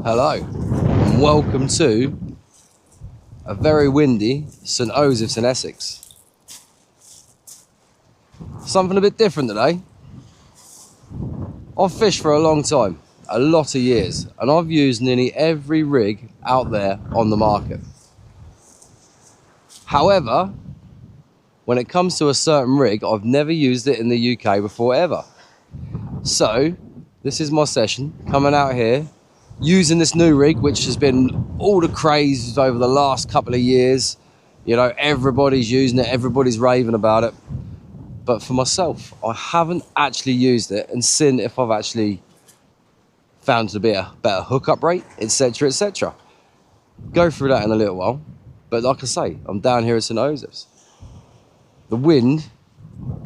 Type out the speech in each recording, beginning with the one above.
Hello and welcome to a very windy St Osyth in Essex. Something a bit different today. I've fished for a long time, a lot of years, and I've used nearly every rig out there on the market. However, when it comes to a certain rig, I've never used it in the UK before ever. So this is my session, coming out here using this new rig, which has been all the craze over the last couple of years. You know, everybody's using it, everybody's raving about it. But for myself, I haven't actually used it and seen if I've actually found to be a better hookup rate, etc, etc. Go through that in a little while. But like I say, I'm down here at St Osyth. The wind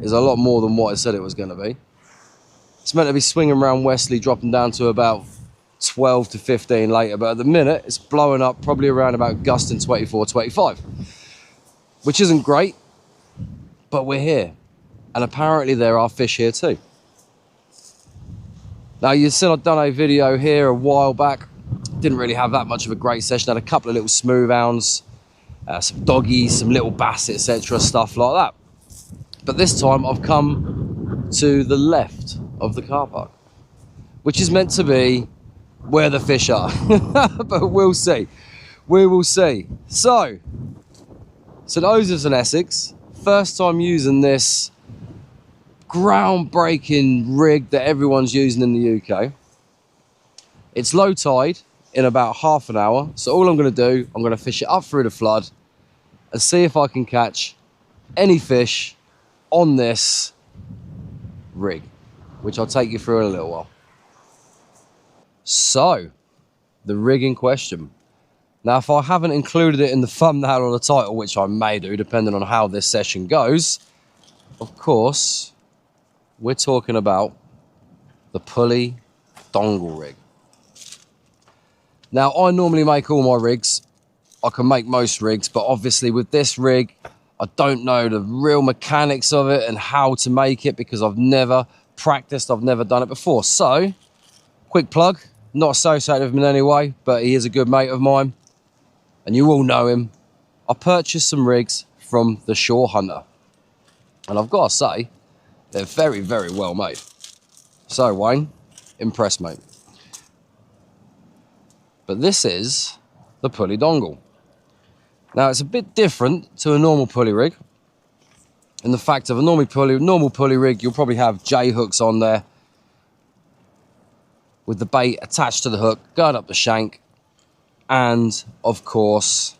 is a lot more than what I said it was going to be. It's meant to be swinging around westerly, dropping down to about 12 to 15 later, but at the minute it's blowing up probably around about gusting 24, 25, which isn't great, but we're here, and apparently there are fish here too. Now, you said I'd done a video here a while back, didn't really have that much of a great session, had a couple of little smooth hounds, some doggies, some little bass, etc, stuff like that. But this time I've come to the left of the car park, which is meant to be where the fish are. But we'll see. We will see. So, St Osyth in Essex, first time using this groundbreaking rig that everyone's using in the UK. It's low tide in about half an hour. So all I'm going to do, I'm going to fish it up through the flood and see if I can catch any fish on this rig, which I'll take you through in a little while. So, the rig in question. Now, if I haven't included it in the thumbnail or the title, which I may do, depending on how this session goes, of course, we're talking about the pulley dongle rig. Now, I normally make all my rigs. I can make most rigs, but obviously with this rig, I don't know the real mechanics of it and how to make it because I've never practiced, I've never done it before. So, quick plug. Not associated with him in any way, but he is a good mate of mine, and you all know him. I purchased some rigs from the Shore Hunter, and I've got to say, they're very, very well made. So, Wayne, impressed, mate. But this is the pulley dongle. Now, it's a bit different to a normal pulley rig. In the fact of a normal pulley rig, you'll probably have J hooks on there, with the bait attached to the hook, going up the shank, and of course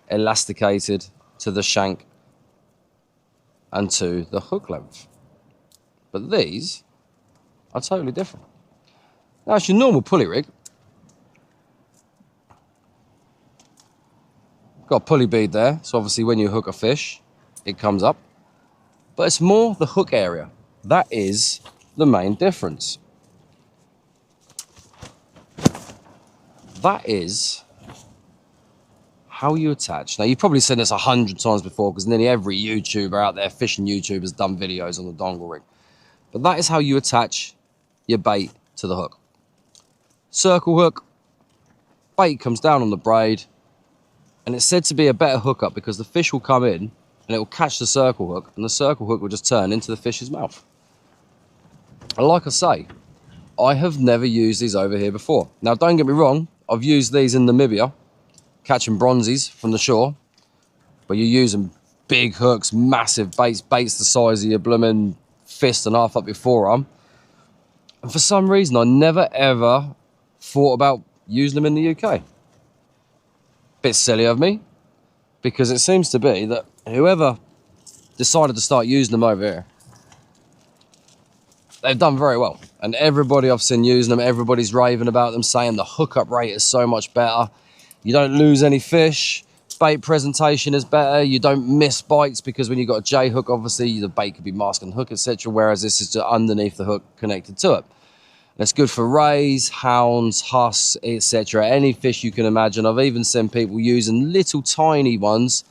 elasticated to the shank and to the hook length. But these are totally different. Now, it's your normal pulley rig. Got a pulley bead there, so obviously when you hook a fish, it comes up. But it's more the hook area. That is the main difference. That is how you attach. Now, you've probably seen this 100 times before because nearly every YouTuber out there, fishing YouTuber, has done videos on the dongle rig. But that is how you attach your bait to the hook. Circle hook, bait comes down on the braid, and it's said to be a better hookup because the fish will come in and it will catch the circle hook, and the circle hook will just turn into the fish's mouth. And like I say, I have never used these over here before. Now, don't get me wrong, I've used these in Namibia, catching bronzies from the shore, where you're using big hooks, massive baits the size of your blooming fist and half up your forearm. And for some reason, I never ever thought about using them in the UK. Bit silly of me, because it seems to be that whoever decided to start using them over here, they've done very well. And everybody I've seen using them, everybody's raving about them, saying the hookup rate is so much better. You don't lose any fish. Bait presentation is better. You don't miss bites because when you've got a J hook, obviously the bait could be masking the hook, etc. Whereas this is just underneath the hook connected to it. And it's good for rays, hounds, huss, etc. Any fish you can imagine. I've even seen people using little tiny ones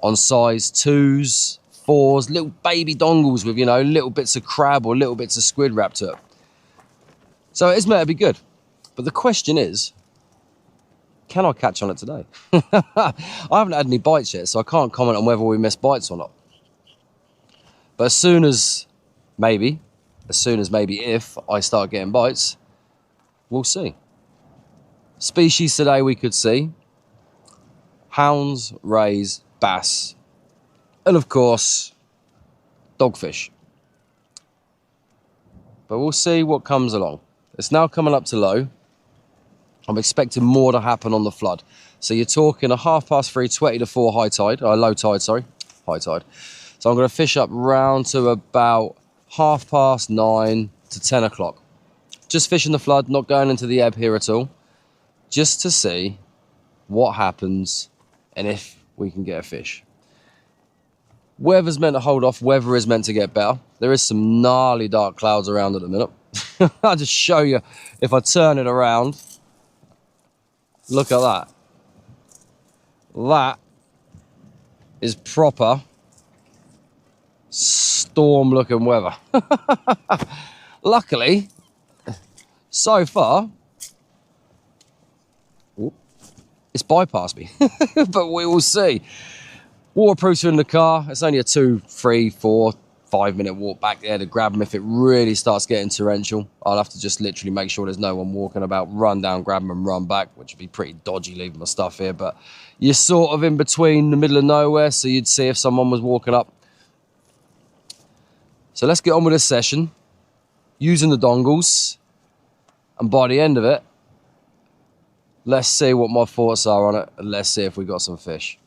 on size 2s, 4s, little baby dongles with, you know, little bits of crab or little bits of squid wrapped to it. So it's meant to be good. But the question is, Can I catch on it today? I haven't had any bites yet, so I can't comment on whether we missed bites or not. But as soon as maybe if I start getting bites, we'll see. Species today we could see hounds, rays, bass, and of course, dogfish. But we'll see what comes along. It's now coming up to low. I'm expecting more to happen on the flood. So you're talking a 3:30, 20 to 4 high tide, low tide, sorry, high tide. So I'm going to fish up round to about 9:30 to 10 o'clock. Just fishing the flood, not going into the ebb here at all. Just to see what happens and if we can get a fish. Weather's meant to hold off, weather is meant to get better. There is some gnarly dark clouds around at the minute. I'll just show you, if I turn it around, look at that. That is proper storm looking weather. Luckily, so far, it's bypassed me, but we will see. Waterproofs are in the car. It's only a 2, 3, 4, 5 minute walk back there to grab them. If it really starts getting torrential, I'll have to just literally make sure there's no one walking about, run down, grab them and run back, which would be pretty dodgy leaving my stuff here. But you're sort of in between the middle of nowhere, so you'd see if someone was walking up. So let's get on with this session, using the dongles, and by the end of it, let's see what my thoughts are on it, and let's see if we got some fish.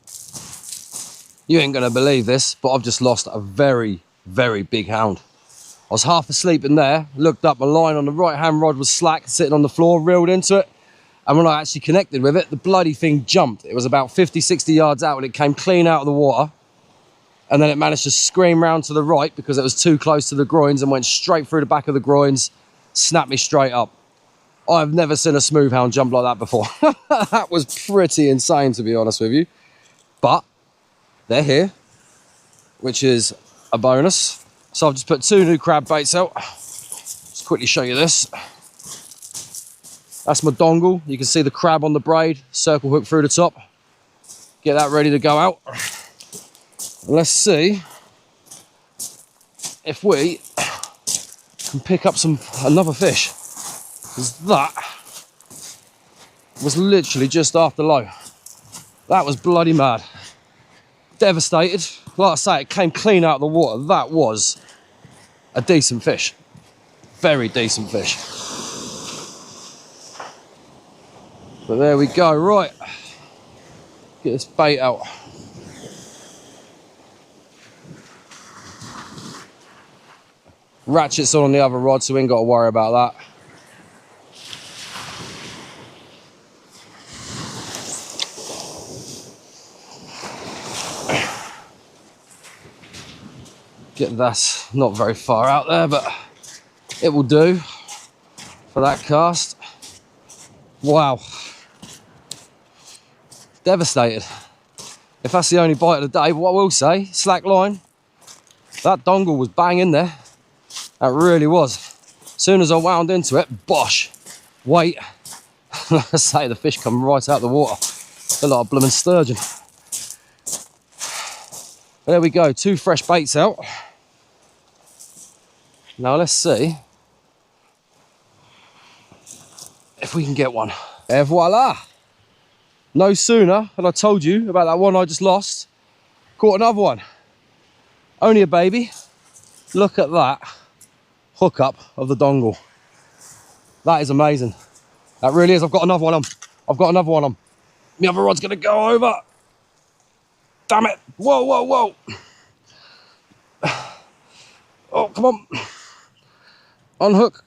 You ain't gonna believe this, but I've just lost a very, very big hound. I was half asleep in there, looked up, my line on the right-hand rod was slack, sitting on the floor, reeled into it, and when I actually connected with it, the bloody thing jumped. It was about 50, 60 yards out, and it came clean out of the water. And then it managed to scream round to the right because it was too close to the groins and went straight through the back of the groins, snapped me straight up. I've never seen a smooth hound jump like that before. That was pretty insane, to be honest with you. But they're here, which is a bonus. So I've just put 2 new crab baits out. Just quickly show you this. That's my dongle. You can see the crab on the braid, circle hook through the top. Get that ready to go out. Let's see if we can pick up another fish. Because that was literally just after low. That was bloody mad. Devastated. Like I say, it came clean out of the water. That was a decent fish. Very decent fish. But there we go. Right. Get this bait out. Ratchets on the other rod, so we ain't got to worry about that. Get that, not very far out there, but it will do for that cast. Wow. Devastated. If that's the only bite of the day, what I will say, slack line, that dongle was bang in there. That really was. As soon as I wound into it, bosh, weight. Like I say, the fish come right out of the water. A lot of blooming sturgeon. There we go, 2 fresh baits out. Now let's see if we can get one. Et voila! No sooner had I told you about that one I just lost, caught another one. Only a baby. Look at that hookup of the dongle. That is amazing. That really is. I've got another one on. I've got another one on. The other rod's gonna go over. Damn it. Whoa, whoa, whoa. Oh, come on. Unhook.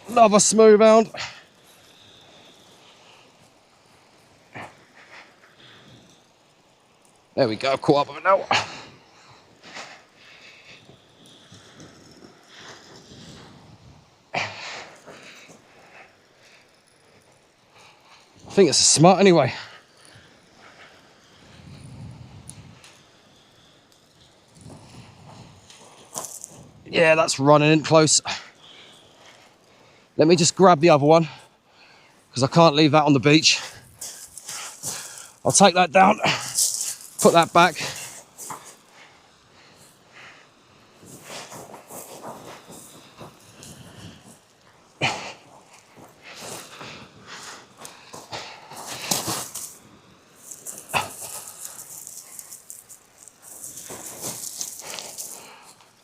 Another smooth hound. There we go, caught up with it now. think it's a smut anyway. Yeah, that's running in close. Let me just grab the other one, because I can't leave that on the beach. I'll take that down, put that back.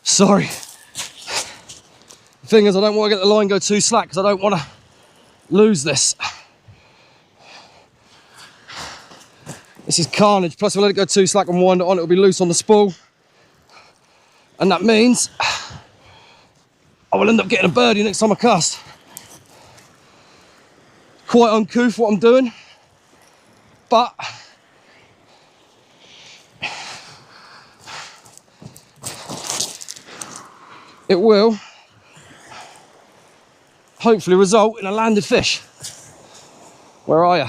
Sorry. The thing is, I don't want to get the line go too slack because I don't want to lose this. This is carnage. Plus, if I let it go too slack and wind it on, it'll be loose on the spool. And that means I will end up getting a birdie next time I cast. Quite uncouth what I'm doing, but it will hopefully result in a landed fish. Where are you?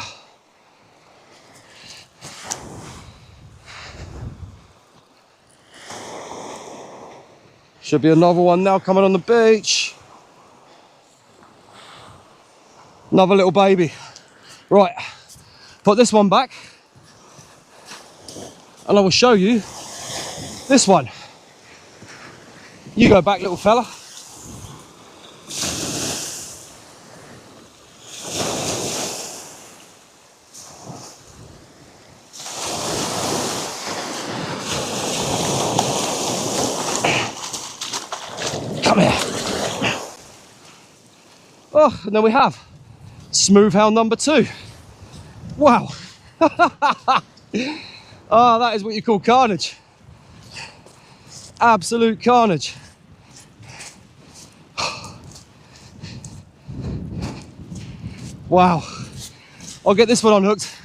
Should be another one now coming on the beach. Another little baby. Right, put this one back and I will show you this one. You go back, little fella. Come here. Oh, and then we have smooth hound number 2. Wow. Oh, that is what you call carnage. Absolute carnage. Wow. I'll get this one unhooked.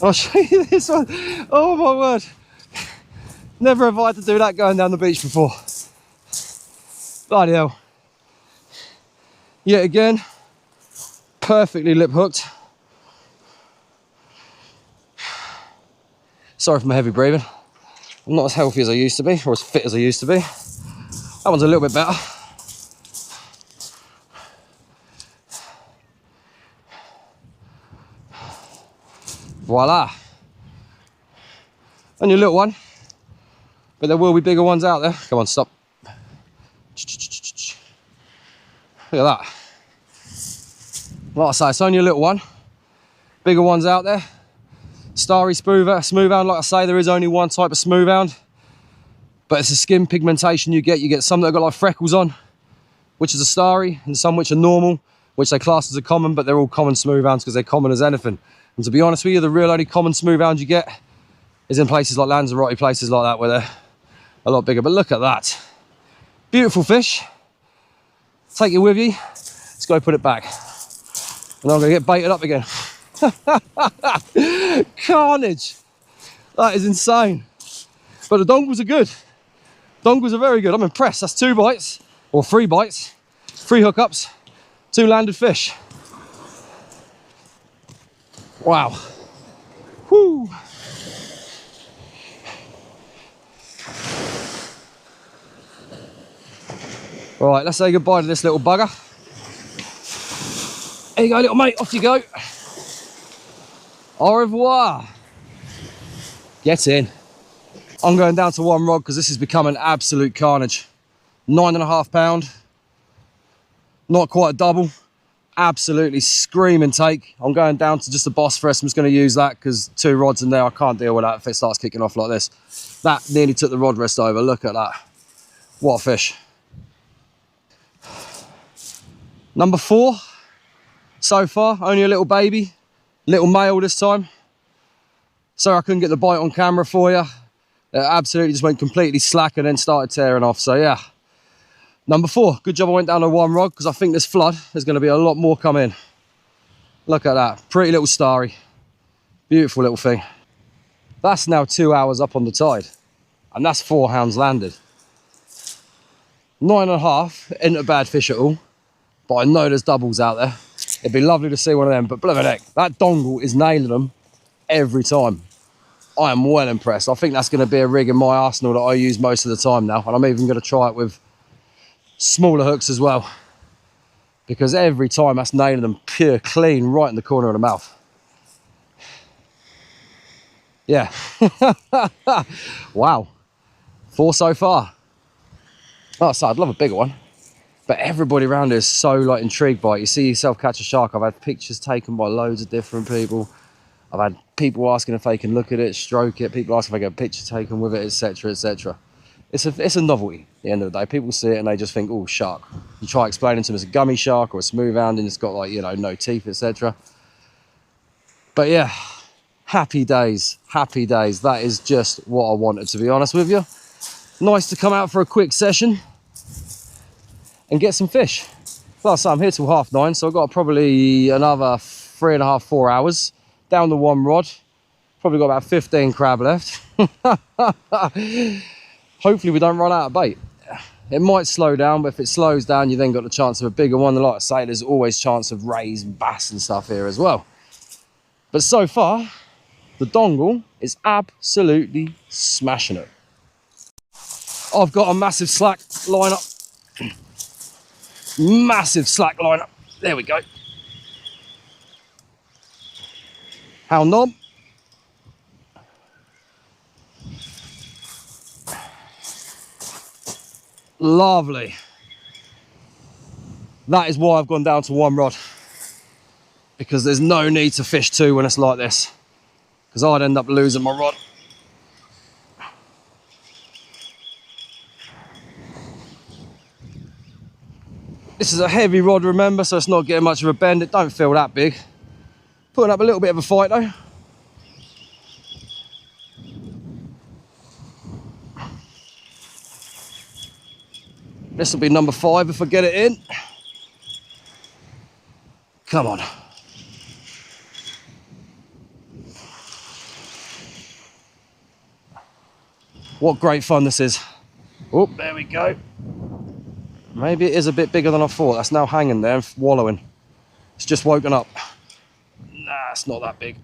I'll show you this one. Oh my word. Never have I had to do that going down the beach before. Bloody hell. Yet again, perfectly lip hooked. Sorry for my heavy breathing. I'm not as healthy as I used to be, or as fit as I used to be. That one's a little bit better. Voila. And your little one. But there will be bigger ones out there. Come on, stop. Look at that. Like I say, it's only a little one. Bigger ones out there. Starry smooth hound, like I say, there is only one type of smooth hound. But it's a skin pigmentation you get. You get some that have got like freckles on, which is a starry, and some which are normal, which they class as a common, but they're all common smooth hounds because they're common as anything. And to be honest with you, the real only common smooth hound you get is in places like Lanzarote, places like that where they're a lot bigger. But look at that. Beautiful fish. Take it with you. Let's go put it back. And I'm going to get baited up again. Carnage. That is insane. But the dongles are good. Dongles are very good. I'm impressed. That's 2 bites, or 3 bites, 3 hookups, 2 landed fish. Wow. Whoo. All right, let's say goodbye to this little bugger. There you go, little mate, off you go. Au revoir. Get in. I'm going down to 1 rod because this has become an absolute carnage. 9.5 pound. Not quite a double. Absolutely screaming take. I'm going down to just the Bosphorus. I'm just going to use that because 2 rods in there, I can't deal with that if it starts kicking off like this. That nearly took the rod rest over. Look at that. What a fish. Number 4 so far, only a little baby, little male this time. Sorry I couldn't get the bite on camera for you. It absolutely just went completely slack and then started tearing off, so yeah. Number 4, good job I went down to 1 rod because I think this flood there's going to be a lot more come in. Look at that, pretty little starry. Beautiful little thing. That's now 2 hours up on the tide and that's 4 hounds landed. 9.5 isn't a bad fish at all. But I know there's doubles out there. It'd be lovely to see one of them, but blooming heck, that dongle is nailing them every time. I am well impressed. I think that's going to be a rig in my arsenal that I use most of the time now, and I'm even going to try it with smaller hooks as well, because every time that's nailing them pure clean right in the corner of the mouth. Yeah. Wow. 4 so far. Oh, so I'd love a bigger one, but everybody around here is so like intrigued by it. You see yourself catch a shark. I've had pictures taken by loads of different people. I've had people asking if they can look at it, stroke it, people asking if they get a picture taken with it, etc, etc. It's a novelty at the end of the day. People see it and they just think, oh, shark. You try explaining to them it's a gummy shark or a smooth hound and it's got like, you know, no teeth, etc. But yeah, happy days, happy days. That is just what I wanted, to be honest with you. Nice to come out for a quick session and get some fish. Like I say, I'm here till 9:30, so I've got probably another 3.5, 4 hours down the 1 rod. Probably got about 15 crab left. Hopefully we don't run out of bait. It might slow down, but if it slows down, you then got the chance of a bigger one. And like I say, there's always chance of rays and bass and stuff here as well. But so far, the dongle is absolutely smashing it. I've got a massive slack lineup. Massive slack lineup. There we go. Hound knob. Lovely. That is why I've gone down to 1 rod, because there's no need to fish 2 when it's like this, because I'd end up losing my rod. This is a heavy rod, remember, so it's not getting much of a bend. It don't feel that big. Putting up a little bit of a fight though. This will be number 5 if I get it in. Come on. What great fun this is. Oh, there we go. Maybe it is a bit bigger than I thought. That's now hanging there and wallowing. It's just woken up. Nah, it's not that big.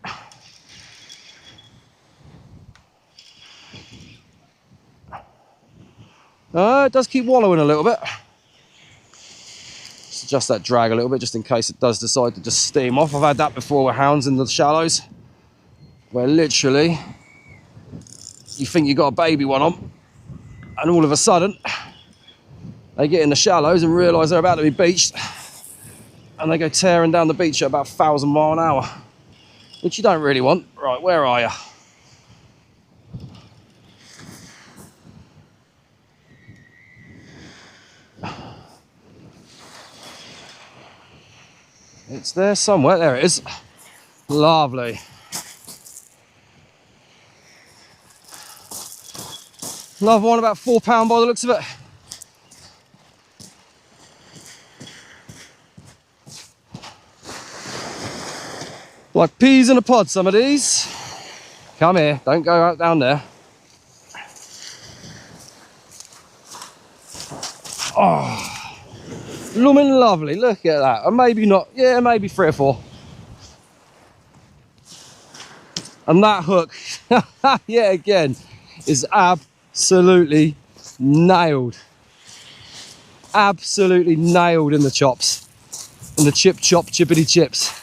It does keep wallowing a little bit. Let's adjust that drag a little bit just in case it does decide to just steam off. I've had that before with hounds in the shallows, where literally you think you got a baby one on and all of a sudden they get in the shallows and realise they're about to be beached and they go tearing down the beach at about 1,000 miles an hour, which you don't really want. Right, where are you? It's there somewhere. There it is. Lovely. Another one about 4 pound by the looks of it. Like peas in a pod, some of these. Come here, don't go out down there. Oh. Blooming lovely, look at that. And maybe not, yeah, maybe 3 or 4. And that hook, yeah, again, is absolutely nailed. Absolutely nailed in the chops. In the chip chop chippity chips.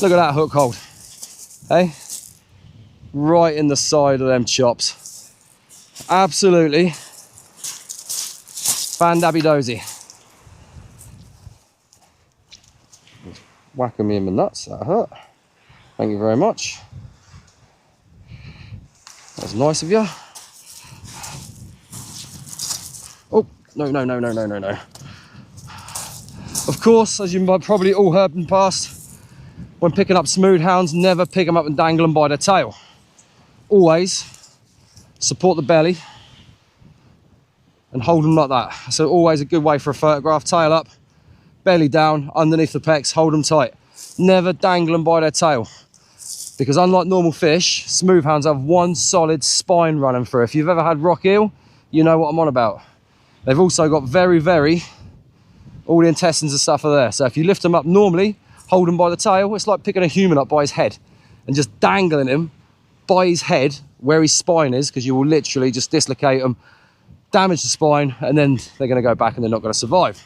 Look at that hook hold, hey? Right in the side of them chops. Absolutely fan-dabby dozy. Whacking me in the nuts, that hurt. Thank you very much. That's nice of you. Oh, no. Of course, as you might probably all heard in the past, when picking up smooth hounds, never pick them up and dangle them by their tail. Always support the belly and hold them like that. So always a good way for a photograph. Tail up, belly down, underneath the pecs, hold them tight. Never dangle them by their tail, because unlike normal fish, smooth hounds have one solid spine running through. If you've ever had rock eel, you know what I'm on about. They've also got all the intestines and stuff are there. So if you lift them up normally, hold them by the tail, it's like picking a human up by his head and just dangling him by his head where his spine is, because you will literally just dislocate them, damage the spine, and then they're going to go back and they're not going to survive.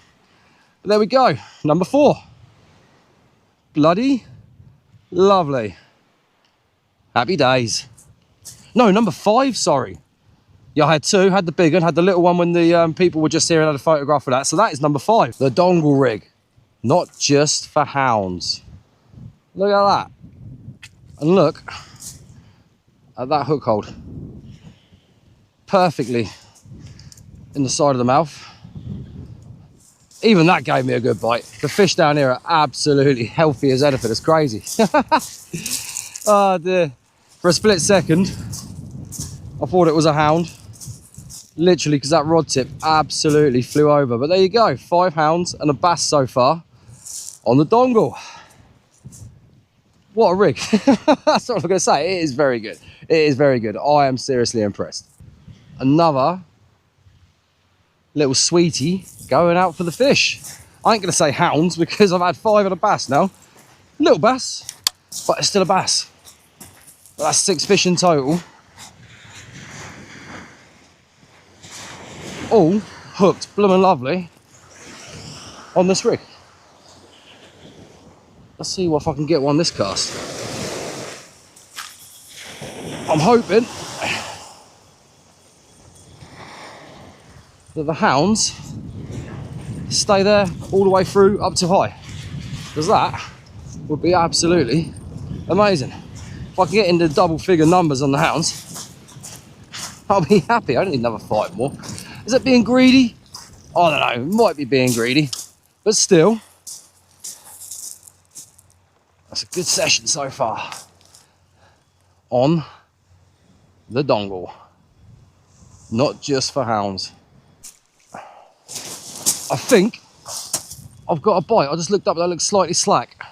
But there we go, number 4. Bloody lovely. Happy days. No, number 5, sorry. Yeah, I had 2, had the big one, had the little one when the people were just here and had a photograph of that. So that is number 5, the dongle rig. Not just for hounds. Look at that. And look at that hook hold. Perfectly in the side of the mouth. Even that gave me a good bite. The fish down here are absolutely healthy as anything. It's crazy. Oh dear. For a split second, I thought it was a hound. Literally, because that rod tip absolutely flew over. But there you go, 5 hounds and a bass so far on the dongle. What a rig. That's what I'm going to say. It is very good. It is very good. I am seriously impressed. Another little sweetie going out for the fish. I ain't going to say hounds because I've had 5 and a bass now. Little bass, but it's still a bass. But that's 6 fish in total. All hooked bloomin' lovely on this rig. Let's see if I can get one this cast. I'm hoping that the hounds stay there all the way through up to high, because that would be absolutely amazing. If I can get into double figure numbers on the hounds, I'll be happy. I don't need another 5 more. Is it being greedy? I don't know, it might be being greedy, but still, that's a good session so far on the dongle. Not just for hounds. I think I've got a bite. I just looked up, that looks slightly slack.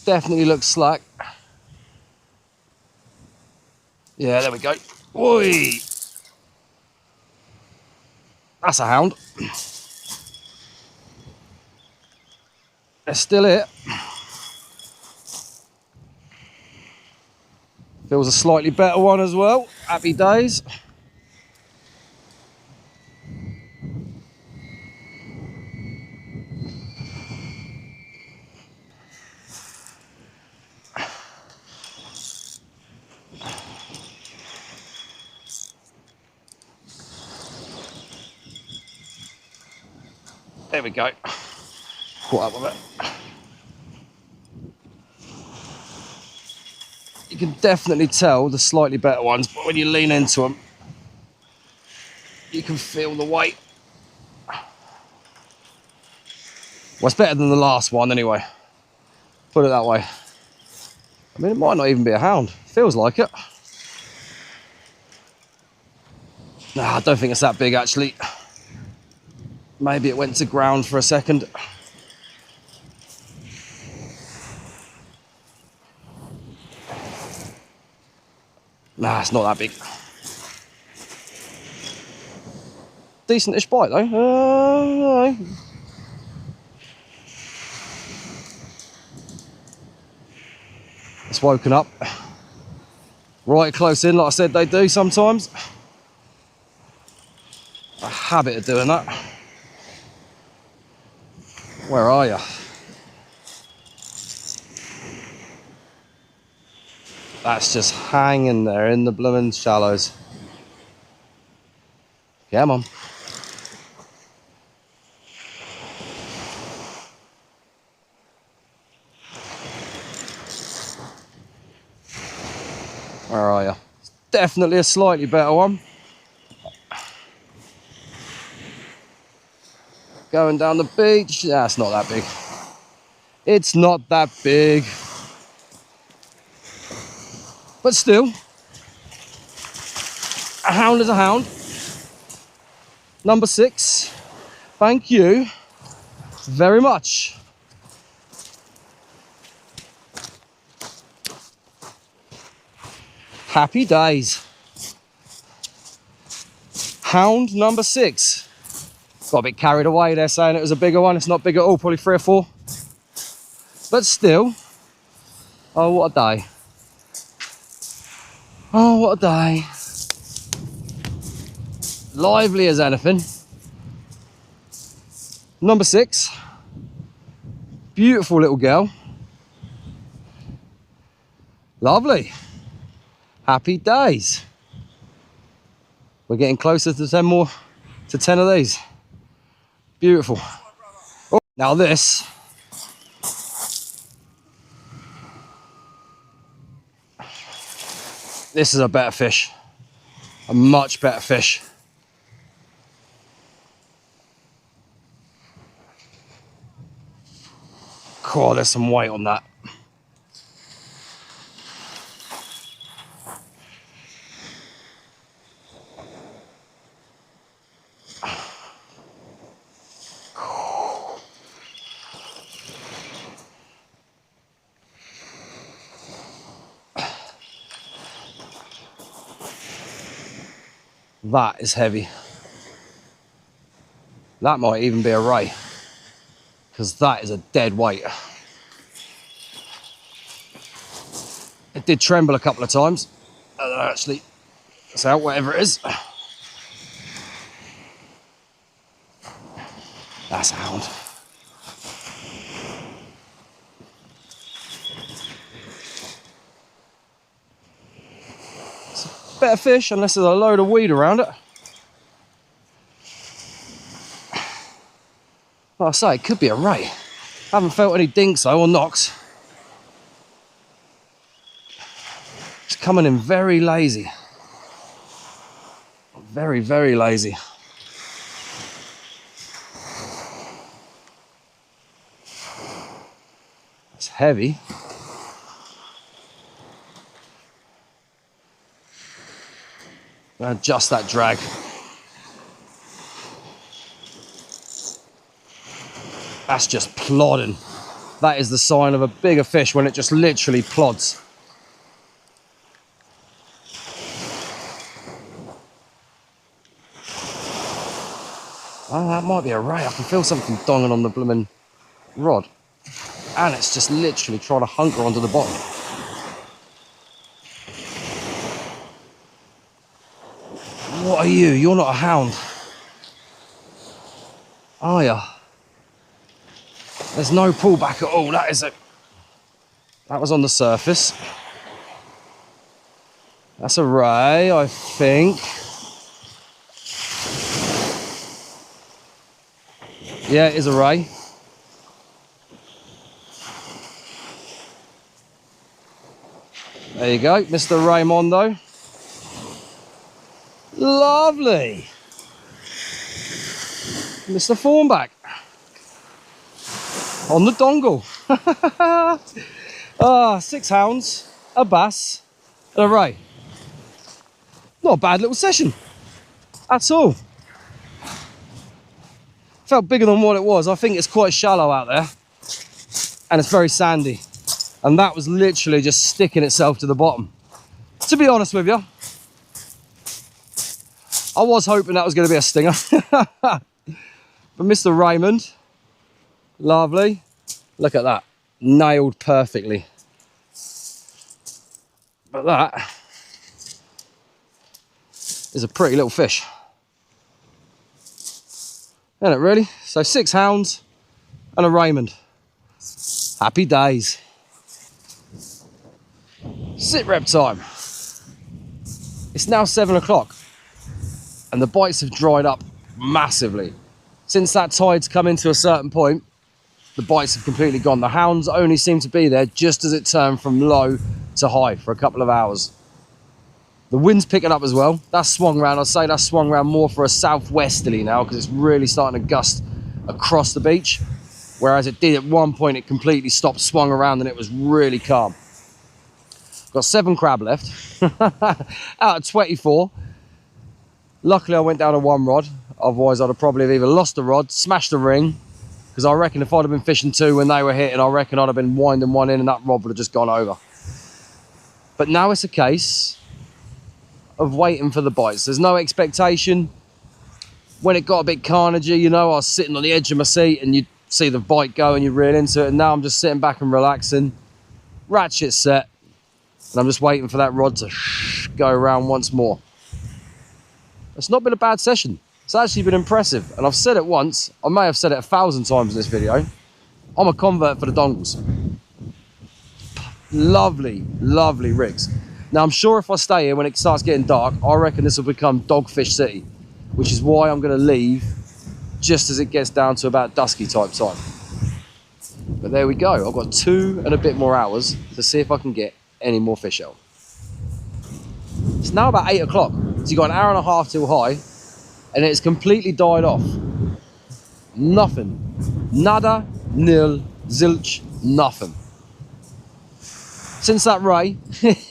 Definitely looks slack. Yeah, there we go. Oi! That's a hound. That's still it. Feels a slightly better one as well. Happy days. There we go. Caught up with it. You can definitely tell the slightly better ones, but when you lean into them, you can feel the weight. Well, it's better than the last one anyway. Put it that way. I mean, it might not even be a hound. Feels like it. Nah, I don't think it's that big actually. Maybe it went to ground for a second. Nah, it's not that big. Decent-ish bite though. It's woken up. Right close in, like I said they do sometimes. A habit of doing that. Where are you? That's just hanging there in the blooming shallows. Come on. Where are you? It's definitely a slightly better one. Going down the beach. That's not that big. It's not that big. But still, a hound is a hound. Number 6. Thank you very much. Happy days. Hound number 6. Got a bit carried away there saying it was a bigger one. It's not big at all, probably 3 or 4. But still, oh, what a day. Oh, what a day. Lively as anything. Number 6. Beautiful little girl. Lovely. Happy days. We're getting closer to 10 more, to 10 of these. Beautiful. Oh, now this. This is a better fish. A much better fish. God, there's some weight on that. That is heavy. That might even be a ray, because that is a dead weight. It did tremble a couple of times. Actually, it's out, whatever it is. That's a hound. It's a better fish unless there's a load of weed around it. Like I say, it could be a ray. I haven't felt any dinks though, or knocks. It's coming in very lazy. Very, very lazy. It's heavy. Adjust that drag. That's just plodding. That is the sign of a bigger fish, when it just literally plods. Oh, that might be a ray. I can feel something donging on the blooming rod. And it's just literally trying to hunker onto the bottom. What are you? You're not a hound, are you? There's no pullback at all. That was on the surface. That's a ray, I think. Yeah, it is a ray. There you go, Mr. Raymondo. Lovely. Mr. Thornback. On the dongle. 6 hounds, a bass, and a ray. Not a bad little session at all. Felt bigger than what it was. I think it's quite shallow out there, and it's very sandy. And that was literally just sticking itself to the bottom. To be honest with you, I was hoping that was going to be a stinger. But Mr. Raymond, lovely. Look at that, nailed perfectly. But that is a pretty little fish, isn't it really? So 6 hounds and a Raymond. Happy days. Sit rep time. It's now 7 o'clock and the bites have dried up massively. Since that tide's come into a certain point, the bites have completely gone. The hounds only seem to be there just as it turned from low to high for a couple of hours. The wind's picking up as well. That's swung round. I'd say that's swung round more for a southwesterly now, because it's really starting to gust across the beach. Whereas it did at one point, it completely stopped, swung around, and it was really calm. Got 7 crab left out of 24. Luckily, I went down to 1 rod. Otherwise, I'd have probably either lost the rod, smashed the ring, because I reckon if I'd have been fishing 2 when they were hitting, I reckon I'd have been winding 1 in and that rod would have just gone over. But now it's a case of waiting for the bites. There's no expectation. When it got a bit carnagey, you know, I was sitting on the edge of my seat and you'd see the bite go and you'd reel into it. And now I'm just sitting back and relaxing, ratchet set, and I'm just waiting for that rod to go around once more. It's not been a bad session. It's actually been impressive. And I've said it once, I may have said it 1,000 times in this video, I'm a convert for the dongles. Lovely, lovely rigs. Now I'm sure if I stay here when it starts getting dark, I reckon this will become Dogfish City, which is why I'm going to leave just as it gets down to about dusky type time. But there we go. I've got 2 and a bit more hours to see if I can get any more fish out. It's now about 8 o'clock, so you've got an hour and a half till high, and it's completely died off. Nothing. Nada, nil, zilch, nothing. Since that ray,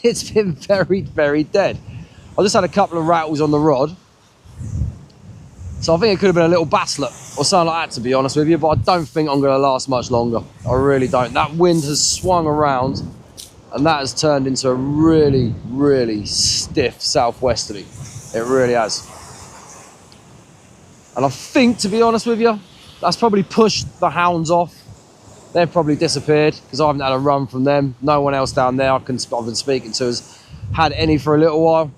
it's been very, very dead. I just had a couple of rattles on the rod, so I think it could have been a little basslet or something like that, to be honest with you, but I don't think I'm going to last much longer. I really don't. That wind has swung around and that has turned into a really, really stiff southwesterly. It really has. And I think, to be honest with you, that's probably pushed the hounds off. They've probably disappeared because I haven't had a run from them. No one else down there I've been speaking to has had any for a little while.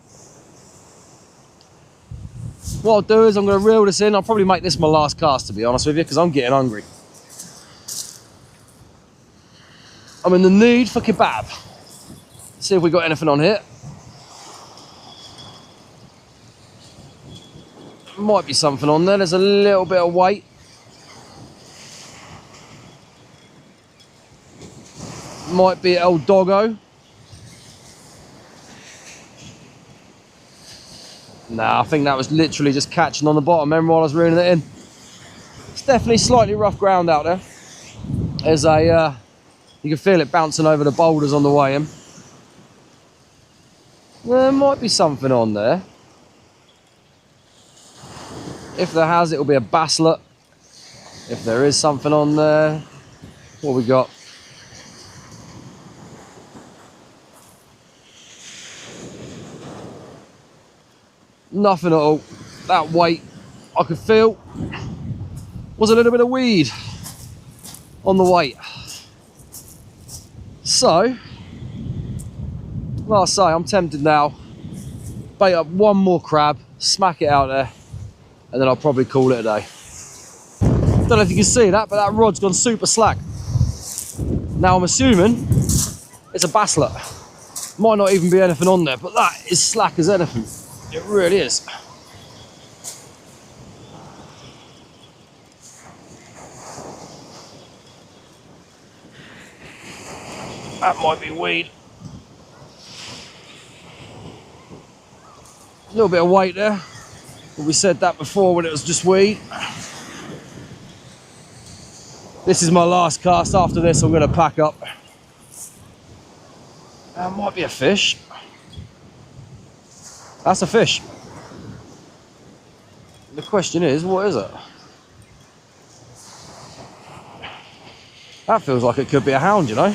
What I'll do is I'm going to reel this in. I'll probably make this my last cast, to be honest with you, because I'm getting hungry. I'm in the need for kebab. See if we got anything on here. Might be something on there. There's a little bit of weight. Might be El Doggo. Nah, I think that was literally just catching on the bottom. Remember while I was reeling it in? It's definitely slightly rough ground out there. There's a, you can feel it bouncing over the boulders on the way in. There might be something on there. If there has, it'll be a basslet. If there is something on there, what we got? Nothing at all. That weight I could feel was a little bit of weed on the weight. So, like I say, I'm tempted now. Bait up one more crab, smack it out there, and then I'll probably call it a day. Don't know if you can see that, but that rod's gone super slack. Now I'm assuming it's a basslet. Might not even be anything on there, but that is slack as anything. It really is. That might be weed. A little bit of weight there. But we said that before when it was just weed. This is my last cast. After this, I'm going to pack up. That might be a fish. That's a fish. The question is, what is it? That feels like it could be a hound, you know?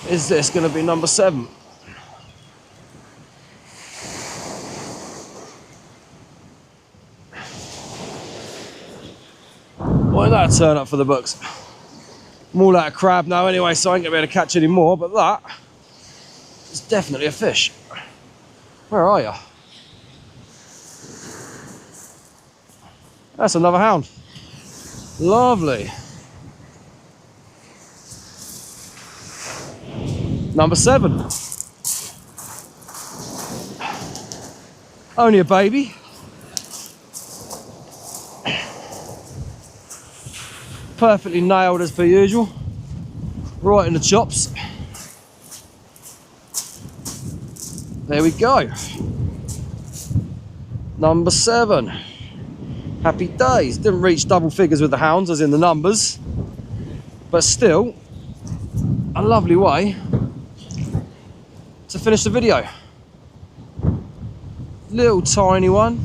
Is this going to be number 7? Why did that turn up for the books? I'm all out of crab now anyway, so I ain't going to be able to catch any more, but that is definitely a fish. Where are you? That's another hound. Lovely. Number 7. Only a baby. Perfectly nailed as per usual. Right in the chops. There we go. Number 7. Happy days. Didn't reach double figures with the hounds, as in the numbers, but still a lovely way to finish the video. Little tiny one,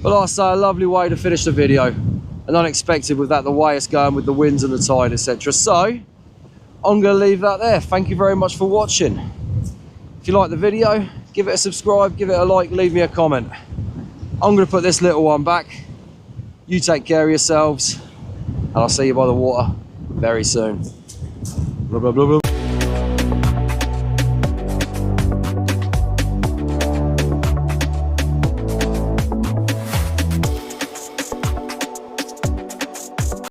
but like I say, a lovely way to finish the video, and unexpected with that, the way it's going with the winds and the tide, etc. So I'm going to leave that there. Thank you very much for watching. If you like the video, give it a subscribe, give it a like, leave me a comment. I'm going to put this little one back. You take care of yourselves, and I'll see you by the water very soon. Blah, blah, blah, blah.